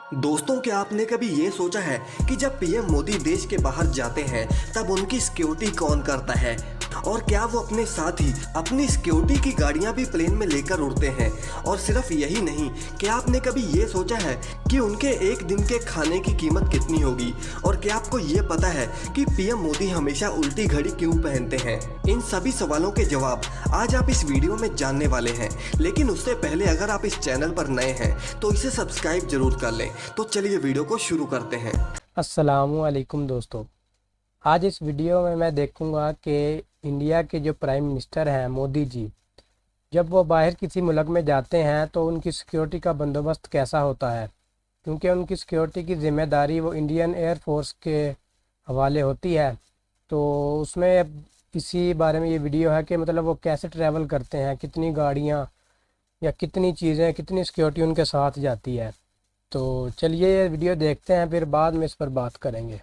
दोस्तों, क्या आपने कभी ये सोचा है कि जब पीएम मोदी देश के बाहर जाते हैं तब उनकी सिक्योरिटी कौन करता है? और क्या वो अपने साथ ही अपनी सिक्योरिटी की गाड़ियां भी प्लेन में लेकर उड़ते हैं? और सिर्फ यही नहीं, क्या आपने कभी ये सोचा है कि उनके एक दिन के खाने की कीमत कितनी होगी? और क्या आपको ये पता है कि पीएम मोदी हमेशा उल्टी घड़ी क्यों पहनते हैं? इन सभी सवालों के जवाब आज आप इस वीडियो में जानने वाले हैं। लेकिन उससे पहले अगर आप इस चैनल पर नए हैं तो इसे सब्सक्राइब जरूर कर लें। तो चलिए वीडियो को शुरू करते हैं। अस्सलामुअलैकुम दोस्तों, आज इस वीडियो में मैं देखूंगा कि इंडिया के जो प्राइम मिनिस्टर हैं मोदी जी, जब वो बाहर किसी मुल्क में जाते हैं तो उनकी सिक्योरिटी का बंदोबस्त कैसा होता है, क्योंकि उनकी सिक्योरिटी की ज़िम्मेदारी वो इंडियन एयर फोर्स के हवाले होती है। तो उसमें इसी बारे में ये वीडियो है कि मतलब वो कैसे ट्रैवल करते हैं, कितनी गाड़ियाँ या कितनी चीज़ें, कितनी सिक्योरिटी उनके साथ जाती है। तो चलिए ये वीडियो देखते हैं, फिर बाद में इस पर बात करेंगे।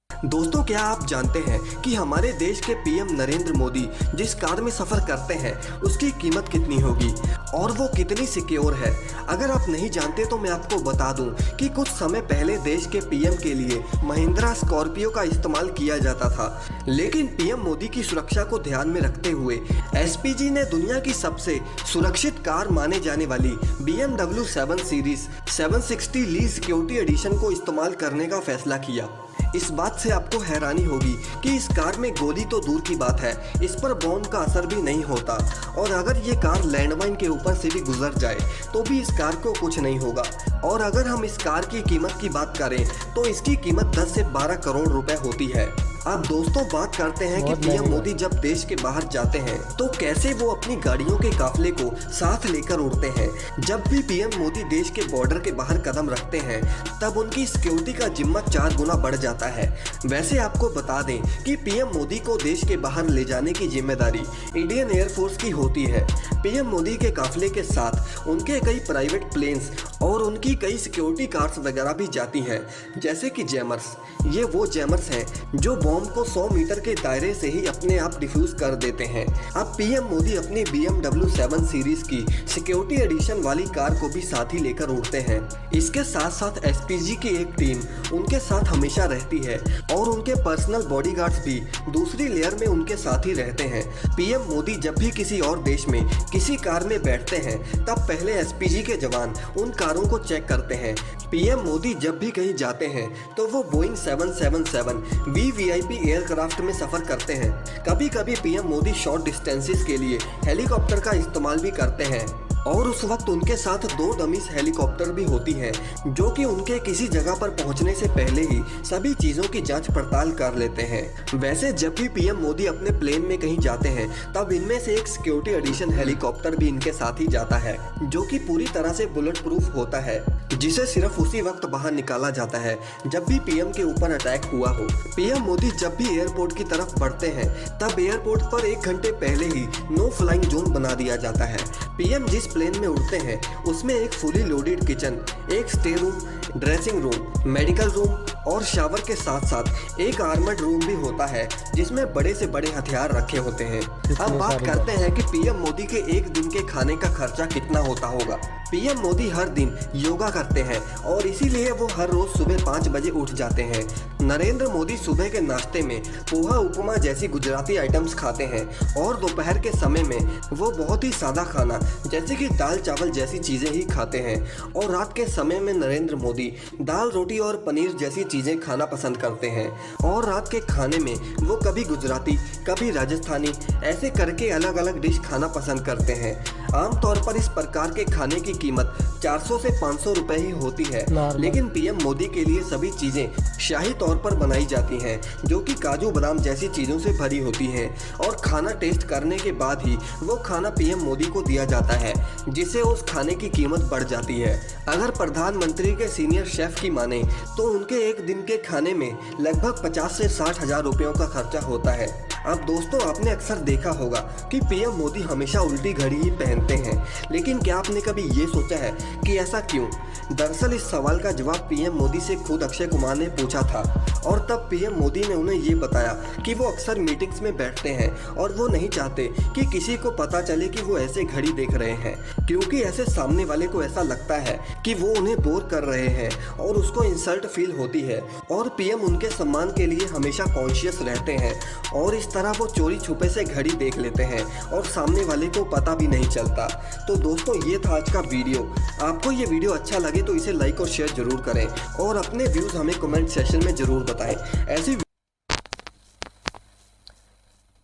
दोस्तों, क्या आप जानते हैं कि हमारे देश के पीएम नरेंद्र मोदी जिस कार में सफर करते हैं उसकी कीमत कितनी होगी और वो कितनी सिक्योर है? अगर आप नहीं जानते तो मैं आपको बता दूं कि कुछ समय पहले देश के पीएम के लिए महिंद्रा स्कॉर्पियो का इस्तेमाल किया जाता था, लेकिन पीएम मोदी की सुरक्षा को ध्यान में रखते हुए एसपीजी ने दुनिया की सबसे सुरक्षित कार माने जाने वाली BMW 7 सीरीज 760 ली सिक्योरिटी एडिशन को इस्तेमाल करने का फैसला किया। इस बात से आपको हैरानी होगी कि इस कार में गोली तो दूर की बात है, इस पर बॉम्ब का असर भी नहीं होता, और अगर ये कार लैंडमाइन के ऊपर से भी गुजर जाए तो भी इस कार को कुछ नहीं होगा। और अगर हम इस कार की कीमत की बात करें तो इसकी कीमत 10 से 12 करोड़ रुपए होती है। अब दोस्तों, बात करते हैं कि पीएम मोदी जब देश के बाहर जाते हैं तो कैसे वो अपनी गाड़ियों के काफिले को साथ लेकर उड़ते हैं। जब भी पीएम मोदी देश के बॉर्डर के बाहर कदम रखते हैं तब उनकी सिक्योरिटी का जिम्मा 4 गुना बढ़ जाता है। वैसे आपको बता दें कि पीएम मोदी को देश के बाहर ले जाने की जिम्मेदारी इंडियन एयरफोर्स की होती है। पीएम मोदी के काफिले के साथ उनके कई प्राइवेट प्लेन्स और उनकी कई सिक्योरिटी कार्स वगैरह भी जाती हैं, जैसे कि जैमर्स। ये वो जैमर्स हैं जो बॉम्ब को 100 मीटर के दायरे से ही अपने आप डिफ्यूज कर देते हैं। अब पीएम मोदी अपनी BMW 7 सीरीज की सिक्योरिटी एडिशन वाली कार को भी साथ ही लेकर उड़ते हैं। इसके साथ साथ एसपीजी की एक टीम उनके साथ हमेशा रहती है और उनके पर्सनल बॉडीगार्ड्स भी दूसरी लेयर में उनके साथ ही रहते हैं। पीएम मोदी जब भी किसी और देश में किसी कार में बैठते हैं तब पहले एसपीजी के जवान उन कारों को चेक करते हैं। पीएम मोदी जब भी कहीं जाते हैं तो वो बोइंग 777 VVIP एयरक्राफ्ट में सफर करते हैं। कभी कभी पीएम मोदी शॉर्ट डिस्टेंसेस के लिए हेलीकॉप्टर का इस्तेमाल भी करते हैं, और उस वक्त उनके साथ 2 डमीज हेलीकॉप्टर भी होती हैं जो कि उनके किसी जगह पर पहुंचने से पहले ही सभी चीज़ों की जांच पड़ताल कर लेते हैं। वैसे जब भी पीएम मोदी अपने प्लेन में कहीं जाते हैं तब इनमें से एक सिक्योरिटी एडिशन हेलीकॉप्टर भी इनके साथ ही जाता है, जो कि पूरी तरह से बुलेट प्रूफ होता है, जिसे सिर्फ उसी वक्त बाहर निकाला जाता है जब भी पीएम के ऊपर अटैक हुआ हो। पीएम मोदी जब भी एयरपोर्ट की तरफ बढ़ते हैं तब एयरपोर्ट पर 1 घंटे पहले ही नो फ्लाइंग जोन बना दिया जाता है। पीएम जिस प्लेन में उड़ते हैं उसमें एक फुली लोडेड किचन, एक stay room, dressing room, medical room और शावर के साथ साथ एक आर्मर्ड रूम भी होता है जिसमें बड़े से बड़े हथियार रखे होते हैं। अब बात करते हैं कि पीएम मोदी के एक दिन के खाने का खर्चा कितना होता होगा। पीएम मोदी हर दिन योगा करते हैं और इसीलिए वो हर रोज सुबह 5 बजे उठ जाते हैं। नरेंद्र मोदी सुबह के नाश्ते में पोहा उपमा जैसी गुजराती आइटम्स खाते हैं और दोपहर के समय में वो बहुत ही सादा खाना जैसे कि दाल चावल जैसी चीज़ें ही खाते हैं, और रात के समय में नरेंद्र मोदी दाल रोटी और पनीर जैसी चीज़ें खाना पसंद करते हैं। और रात के खाने में वो कभी गुजराती कभी राजस्थानी ऐसे करके अलग अलग डिश खाना पसंद करते हैं। आमतौर पर इस प्रकार के खाने की कीमत 400 से 500 रुपए ही होती है, लेकिन पीएम मोदी के लिए सभी चीज़ें शाही तौर पर बनाई जाती हैं जो कि काजू बादाम जैसी चीज़ों से भरी होती हैं, और खाना टेस्ट करने के बाद ही वो खाना पीएम मोदी को दिया जाता है, जिससे उस खाने की कीमत बढ़ जाती है। अगर प्रधानमंत्री के सीनियर शेफ की माने तो उनके एक दिन के खाने में लगभग 50 से 60 हज़ार रुपयों का खर्चा होता है। अब दोस्तों आपने अक्सर देखा होगा कि पीएम मोदी हमेशा उल्टी घड़ी ही पहनते हैं, लेकिन क्या आपने कभी ये सोचा है कि ऐसा क्यों? दरअसल इस सवाल का जवाब पीएम मोदी से खुद अक्षय कुमार ने पूछा था और तब पीएम मोदी ने उन्हें ये बताया कि वो अक्सर मीटिंग्स में बैठते हैं और वो नहीं चाहते कि किसी को पता चले कि वो ऐसे घड़ी देख रहे हैं, क्योंकि ऐसे सामने वाले को ऐसा लगता है कि वो उन्हें बोर कर रहे हैं और उसको इंसल्ट फील होती है और पीएम उनके सम्मान के लिए हमेशा कॉन्शियस रहते हैं और इस तरह वो चोरी छुपे से घड़ी देख लेते हैं और सामने वाले को पता भी नहीं चलता। तो दोस्तों ये था आज का वीडियो। आपको ये वीडियो अच्छा लगे तो इसे लाइक और शेयर जरूर करें और अपने व्यूज़ हमें कमेंट सेक्शन में ज़रूर बताएं। ऐसी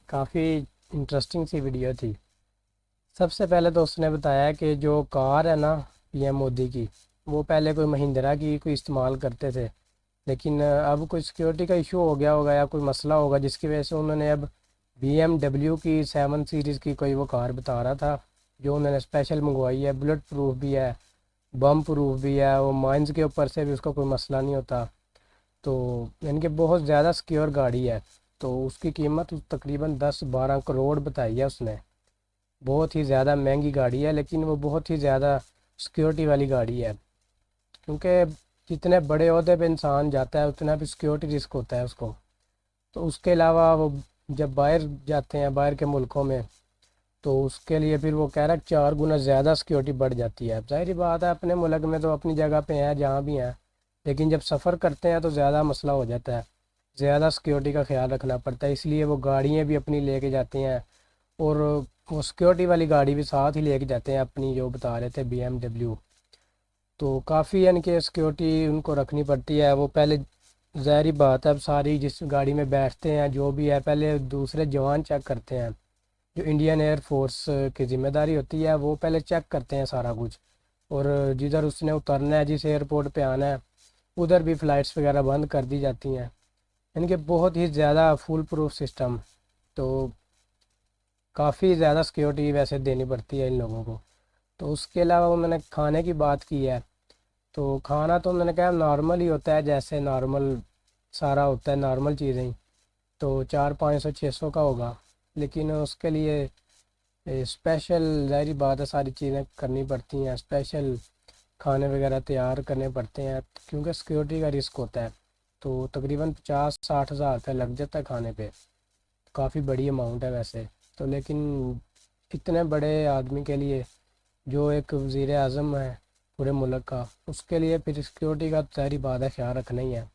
काफ़ी इंटरेस्टिंग सी वीडियो थी। सबसे पहले तो उसने बताया कि जो कार है ना पीएम मोदी की, वो पहले कोई महिंद्रा की कोई इस्तेमाल करते थे, लेकिन अब कोई सिक्योरिटी का इशू हो गया होगा या कोई मसला होगा जिसकी वजह से उन्होंने अब BMW की 7 सीरीज़ की कोई वो कार बता रहा था जो उन्होंने स्पेशल मंगवाई है। बुलेट प्रूफ भी है, बम प्रूफ भी है, वो माइंस के ऊपर से भी उसका कोई मसला नहीं होता। तो यानी कि बहुत ज़्यादा सिक्योर गाड़ी है। तो उसकी कीमत तकरीबन 10-12 करोड़ बताई है उसने। बहुत ही ज़्यादा महंगी गाड़ी है, लेकिन वो बहुत ही ज़्यादा सिक्योरिटी वाली गाड़ी है, क्योंकि जितने बड़े ओहदे पे इंसान जाता है उतना भी सिक्योरिटी रिस्क होता है उसको। तो उसके अलावा वो जब बाहर जाते हैं, बाहर के मुल्कों में, तो उसके लिए फिर वो कह रहा है 4 गुना ज़्यादा सिक्योरिटी बढ़ जाती है। ज़ाहिर बात है अपने मुल्क में तो अपनी जगह पे हैं जहाँ भी हैं, लेकिन जब सफ़र करते हैं तो ज़्यादा मसला हो जाता है, ज़्यादा सिक्योरिटी का ख्याल रखना पड़ता है। इसलिए वो गाड़ियाँ भी अपनी लेके जाते हैं और वो सिक्योरिटी वाली गाड़ी भी साथ ही लेके जाते हैं अपनी, जो बता रहे थे BMW। तो काफ़ी यानी कि सिक्योरिटी उनको रखनी पड़ती है। वो पहले ज़ाहिर बात है अब सारी जिस गाड़ी में बैठते हैं जो भी है पहले दूसरे जवान चेक करते हैं, जो इंडियन एयर फोर्स की ज़िम्मेदारी होती है वो पहले चेक करते हैं सारा कुछ। और जिधर उसने उतरना है, जिस एयरपोर्ट पे आना है, उधर भी फ़्लाइट्स वगैरह बंद कर दी जाती हैं। यानी कि बहुत ही ज़्यादा फुल प्रूफ सिस्टम। तो काफ़ी ज़्यादा सिक्योरिटी वैसे देनी पड़ती है इन लोगों को। तो उसके अलावा उन्होंने खाने की बात की है, तो खाना तो उन्होंने कहा नॉर्मल ही होता है, जैसे नॉर्मल सारा होता है, नॉर्मल चीज़ें ही। तो 400-500-600 का होगा, लेकिन उसके लिए स्पेशल ज़ाहिर बात है सारी चीज़ें करनी पड़ती हैं, स्पेशल खाने वगैरह तैयार करने पड़ते हैं, क्योंकि सिक्योरिटी का रिस्क होता है। तो तकरीबन 50-60 हज़ार रुपये लग जाता है खाने पे। काफ़ी बड़ी अमाउंट है वैसे तो, लेकिन इतने बड़े आदमी के लिए जो एक वज़ीर आज़म है पूरे मुल्क का, उसके लिए फिर सिक्योरिटी का ज़ाहिर बात है ख्याल रखना ही है।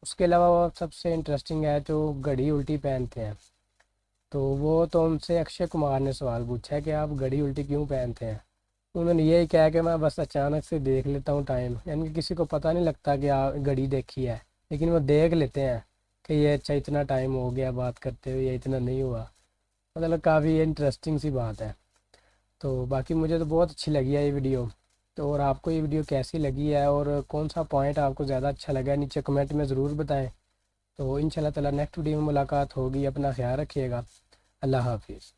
उसके अलावा वो सबसे इंटरेस्टिंग है जो घड़ी उल्टी पहनते हैं। तो वो तो उनसे अक्षय कुमार ने सवाल पूछा है कि आप घड़ी उल्टी क्यों पहनते हैं। उन्होंने यही कहा कि मैं बस अचानक से देख लेता हूँ टाइम, यानी कि किसी को पता नहीं लगता कि आप घड़ी देखी है, लेकिन वो देख लेते हैं कि ये अच्छा इतना टाइम हो गया बात करते हुए, ये इतना नहीं हुआ। मतलब काफ़ी इंटरेस्टिंग सी बात है। तो बाकी मुझे तो बहुत अच्छी लगी है ये वीडियो। तो और आपको ये वीडियो कैसी लगी है और कौन सा पॉइंट आपको ज़्यादा अच्छा लगा है, नीचे कमेंट में ज़रूर बताएं। तो इंशाल्लाह ताला नेक्स्ट वीडियो में मुलाकात होगी। अपना ख्याल रखिएगा। अल्लाह हाफिज़।